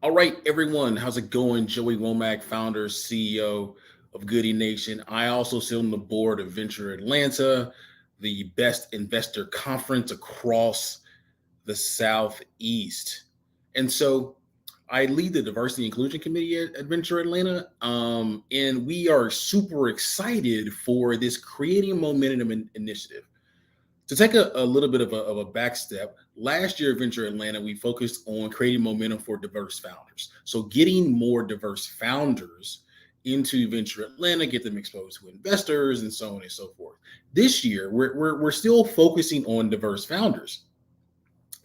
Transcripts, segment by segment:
All right, everyone, how's it going? Joey Womack, founder, CEO of Goodie Nation. I also sit on the board of Venture Atlanta, the best investor conference across the Southeast. And so I lead the Diversity and Inclusion Committee at Venture Atlanta. And we are super excited for this Creating Momentum initiative. To take a little bit of a back step, last year at Venture Atlanta, we focused on creating momentum for diverse founders. So getting more diverse founders into Venture Atlanta, get them exposed to investors and so on and so forth. This year, we're still focusing on diverse founders,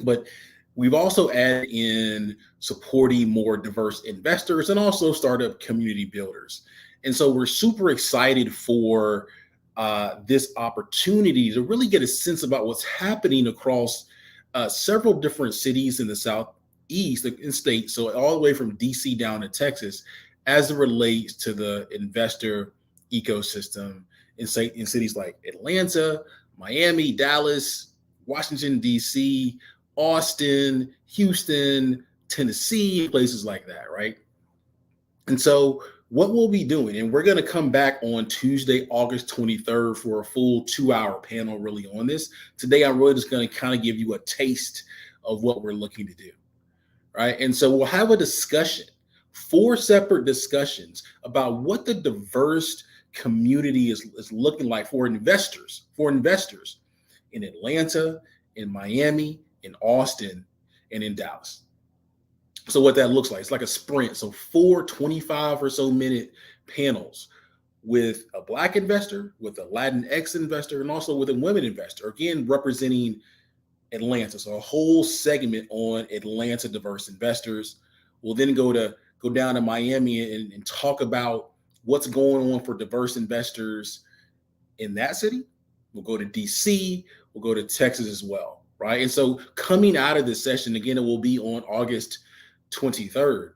but we've also added in supporting more diverse investors and also startup community builders. And so we're super excited for this opportunity to really get a sense about what's happening across several different cities in the Southeast in states, so all the way from DC down to Texas, as it relates to the investor ecosystem in cities like Atlanta, Miami, Dallas, Washington, DC, Austin, Houston, Tennessee, places like that, right? And so, what we'll be doing, and we're going to come back on Tuesday, August 23rd for a full 2 hour panel really on this. Today, I'm really just going to kind of give you a taste of what we're looking to do, right? And so, we'll have a discussion, four separate discussions about what the diverse community is looking like for investors in Atlanta, in Miami, in Austin, and in Dallas. So what that looks like, it's like a sprint. So four 25 or so minute panels with a Black investor, with a Latinx investor, and also with a women investor, again, representing Atlanta. So a whole segment on Atlanta diverse investors. We'll then go down to Miami and talk about what's going on for diverse investors in that city. We'll go to DC, we'll go to Texas as well, right? And so coming out of this session, again, it will be on August 23rd.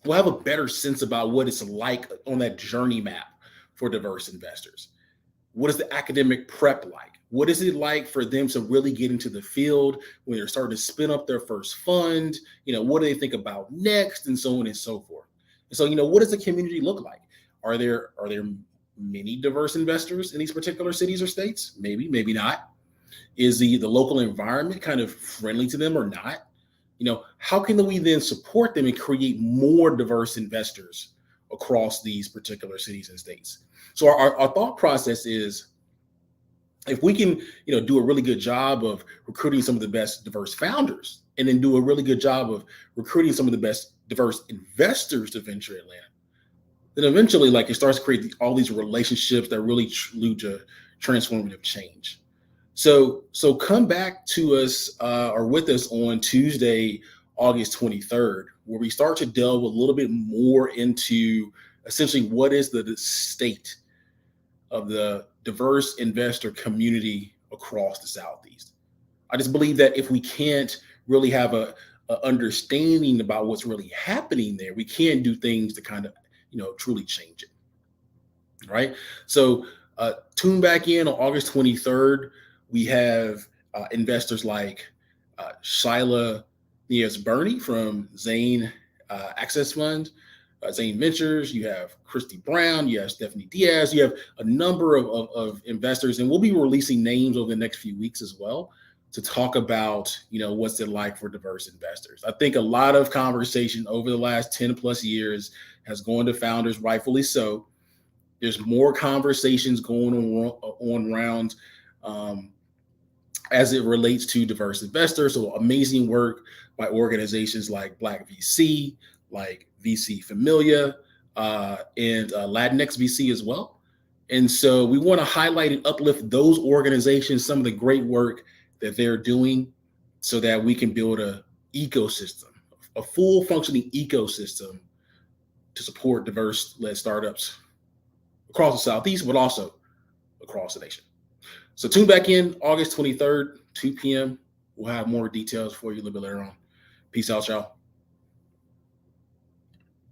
We'll have a better sense about what it's like on that journey map for diverse investors. What is the academic prep like? What is it like for them to really get into the field when they're starting to spin up their first fund? What do they think about next, and so on and so forth. And so, what does the community look like? Are there many diverse investors in these particular cities or states? Maybe, maybe not. Is the local environment kind of friendly to them or not? How can we then support them and create more diverse investors across these particular cities and states? So our thought process is, if we can, do a really good job of recruiting some of the best diverse founders, and then do a really good job of recruiting some of the best diverse investors to Venture Atlanta, then eventually, it starts to create all these relationships that really lead to transformative change. So come back to us or with us on Tuesday, August 23rd, where we start to delve a little bit more into essentially what is the state of the diverse investor community across the Southeast. I just believe that if we can't really have a understanding about what's really happening there, we can't do things to kind of, truly change it. Right. So tune back in on August 23rd. We have investors like Shyla Nias-Burney from Zane Access Fund, Zane Ventures. You have Christy Brown. You have Stephanie Diaz. You have a number of investors, and we'll be releasing names over the next few weeks as well to talk about, what's it like for diverse investors. I think a lot of conversation over the last 10 plus years has gone to founders, rightfully so. There's more conversations going on around as it relates to diverse investors. So amazing work by organizations like Black VC, like VC Familia, and Latinx VC as well. And so we want to highlight and uplift those organizations, some of the great work that they're doing, so that we can build a ecosystem, a full functioning ecosystem to support diverse-led startups across the Southeast, but also across the nation. So tune back in August 23rd, 2 p.m. We'll have more details for you a little bit later on. Peace out, y'all.